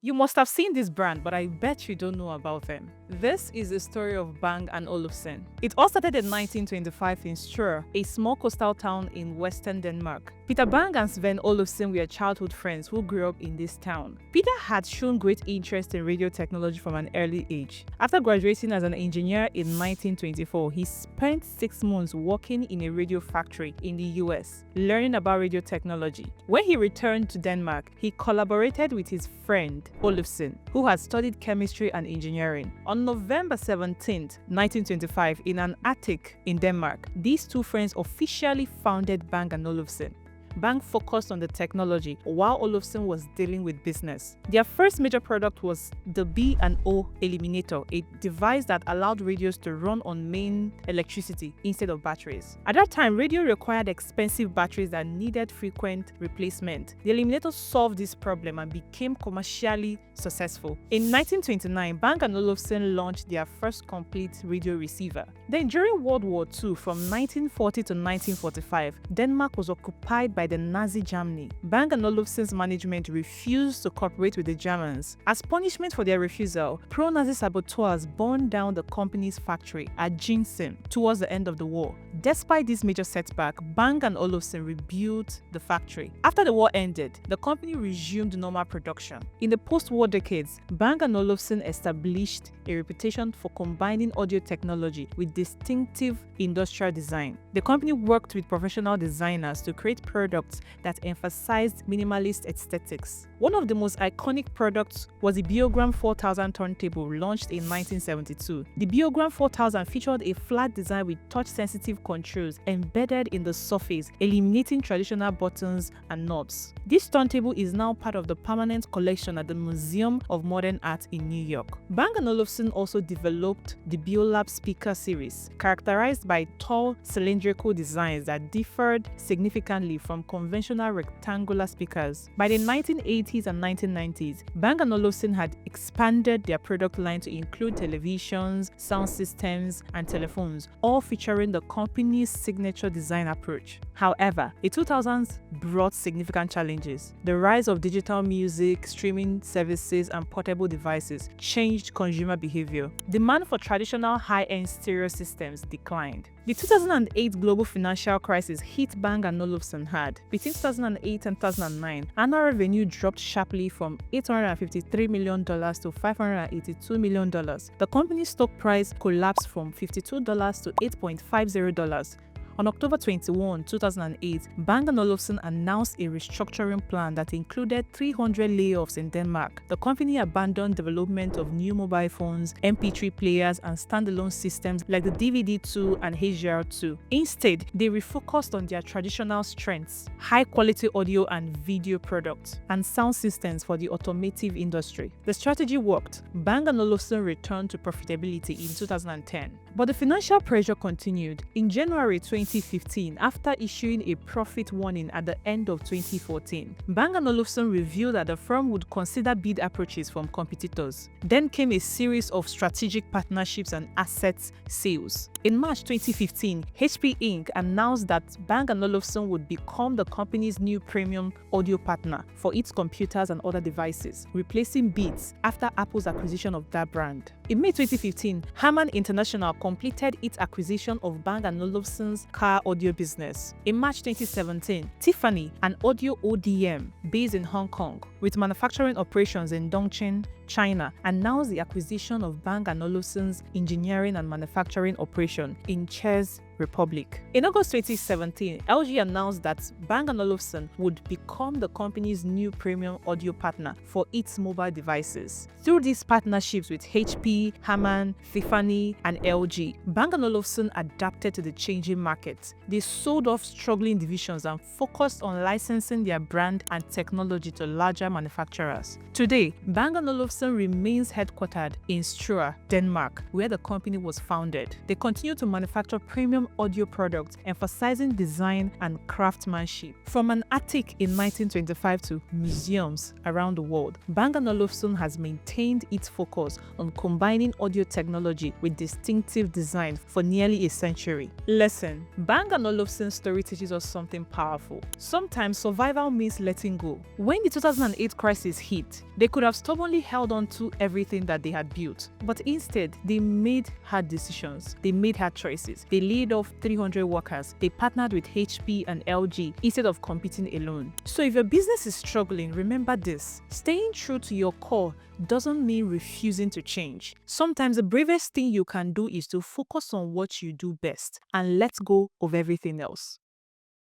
You must have seen this brand, but I bet you don't know about them. This is the story of Bang and Olufsen. It all started in 1925 in Struer, a small coastal town in western Denmark. Peter Bang and Sven Olufsen were childhood friends who grew up in this town. Peter had shown great interest in radio technology from an early age. After graduating as an engineer in 1924, he spent 6 months working in a radio factory in the US, learning about radio technology. When he returned to Denmark, he collaborated with his friend Olufsen, who had studied chemistry and engineering. On November 17, 1925, in an attic in Denmark, these two friends officially founded Bang & Olufsen. Bang focused on the technology while Olufsen was dealing with business. Their first major product was the B&O Eliminator, a device that allowed radios to run on main electricity instead of batteries. At that time, radio required expensive batteries that needed frequent replacement. The Eliminator solved this problem and became commercially successful. In 1929, Bang & Olufsen launched their first complete radio receiver. Then during World War II, from 1940 to 1945, Denmark was occupied by the Nazi Germany. Bang & Olufsen's management refused to cooperate with the Germans. As punishment for their refusal, pro-Nazi saboteurs burned down the company's factory at Ginseng towards the end of the war. Despite this major setback, Bang & Olufsen rebuilt the factory. After the war ended, the company resumed normal production. In the post-war decades, Bang & Olufsen established a reputation for combining audio technology with distinctive industrial design. The company worked with professional designers to create products that emphasized minimalist aesthetics. One of the most iconic products was the Beogram 4000 turntable, launched in 1972. The Beogram 4000 featured a flat design with touch-sensitive controls embedded in the surface, eliminating traditional buttons and knobs. This turntable is now part of the permanent collection at the Museum of Modern Art in New York. Bang & Olufsen also developed the Beolab speaker series, characterized by tall cylindrical designs that differed significantly from conventional rectangular speakers. By the 1980s and 1990s, Bang & Olufsen had expanded their product line to include televisions, sound systems, and telephones, all featuring the company's signature design approach. However, the 2000s brought significant challenges. The rise of digital music, streaming services, and portable devices changed consumer behavior. Demand for traditional high-end stereo systems declined. The 2008 global financial crisis hit Bang & Olufsen hard. Between 2008 and 2009, annual revenue dropped sharply from $853 million to $582 million. The company's stock price collapsed from $52 to $8.50. On October 21, 2008, Bang & Olufsen announced a restructuring plan that included 300 layoffs in Denmark. The company abandoned development of new mobile phones, MP3 players, and standalone systems like the DVD2 and HDR2. Instead, they refocused on their traditional strengths: high-quality audio and video products, and sound systems for the automotive industry. The strategy worked. Bang & Olufsen returned to profitability in 2010. But the financial pressure continued. In January 2015, after issuing a profit warning at the end of 2014, Bang & Olufsen revealed that the firm would consider bid approaches from competitors. Then came a series of strategic partnerships and assets sales. In March 2015, HP Inc. announced that Bang & Olufsen would become the company's new premium audio partner for its computers and other devices, replacing Beats after Apple's acquisition of that brand. In May 2015, Harman International completed its acquisition of Bang & Olufsen's car audio business. In March 2017, Tiffany, an audio ODM based in Hong Kong with manufacturing operations in Dongqing, China, announced the acquisition of Bang & Olufsen's engineering and manufacturing operation in Czech Republic. In August 2017, LG announced that Bang & Olufsen would become the company's new premium audio partner for its mobile devices. Through these partnerships with HP, Harman, Tiffany, and LG, Bang & Olufsen adapted to the changing market. They sold off struggling divisions and focused on licensing their brand and technology to larger manufacturers. Today, Bang & Olufsen remains headquartered in Struer, Denmark, where the company was founded. They continue to manufacture premium premium audio products, emphasizing design and craftsmanship. From an attic in 1925 to museums around the world, Bang & Olufsen has maintained its focus on combining audio technology with distinctive design for nearly a century. Lesson: Bang & Olufsen's story teaches us something powerful. Sometimes survival means letting go. When the 2008 crisis hit, they could have stubbornly held on to everything that they had built, but instead they made hard decisions. They made hard choices. They laid off 300 workers. They partnered with HP and LG instead of competing alone. So if your business is struggling, remember this: staying true to your core doesn't mean refusing to change. Sometimes the bravest thing you can do is to focus on what you do best and let go of everything else.